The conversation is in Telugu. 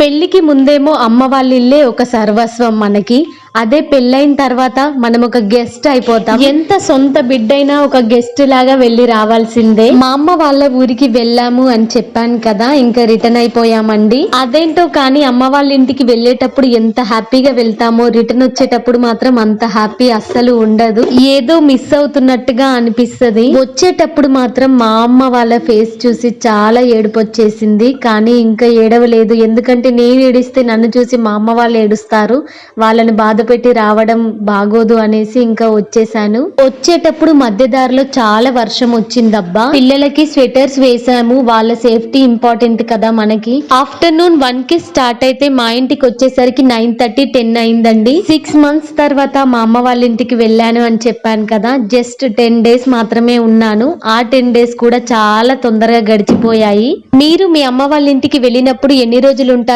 పెళ్లికి ముందేమో అమ్మ వాళ్ళ ఇల్లే ఒక సర్వస్వం మనకి. అదే పెళ్ళైన తర్వాత మనం ఒక గెస్ట్ అయిపోతాం. ఎంత సొంత బిడ్డైనా ఒక గెస్ట్ లాగా వెళ్ళి రావాల్సిందే. మా అమ్మ వాళ్ళ ఊరికి వెళ్ళాము అని చెప్పాను కదా, ఇంకా రిటర్న్ అయిపోయామండి. అదేంటో కానీ అమ్మ వాళ్ళ ఇంటికి వెళ్ళేటప్పుడు ఎంత హ్యాపీగా వెళ్తామో, రిటర్న్ వచ్చేటప్పుడు మాత్రం అంత హ్యాపీ అస్సలు ఉండదు. ఏదో మిస్ అవుతున్నట్టుగా అనిపిస్తది. వచ్చేటప్పుడు మాత్రం మా అమ్మ వాళ్ళ ఫేస్ చూసి చాలా ఏడుపు వచ్చేసింది. కానీ ఇంకా ఏడవలేదు, ఎందుకంటే నేను ఏడిస్తే నన్ను చూసి మా అమ్మ వాళ్ళు ఏడుస్తారు, వాళ్ళని బాధ పెట్టి రావడం బాగోదు అనేసి ఇంకా వచ్చేసాను. వచ్చేటప్పుడు మధ్యదారిలో చాలా వర్షం వచ్చిందబ్బా. పిల్లలకి స్వెటర్స్ వేసాము, వాళ్ళ సేఫ్టీ ఇంపార్టెంట్ కదా మనకి. ఆఫ్టర్నూన్ 1 కి స్టార్ట్ అయితే మా ఇంటికి వచ్చేసరికి 9:30 10 అయిందండి. 6 months తర్వాత మా అమ్మ వాళ్ళ ఇంటికి వెళ్ళాను అని చెప్పాను కదా, జస్ట్ 10 days మాత్రమే ఉన్నాను. ఆ 10 days కూడా చాలా తొందరగా గడిచిపోయాయి. మీరు మీ అమ్మ వాళ్ళ ఇంటికి వెళ్ళినప్పుడు ఎన్ని రోజులు ఉంటారు?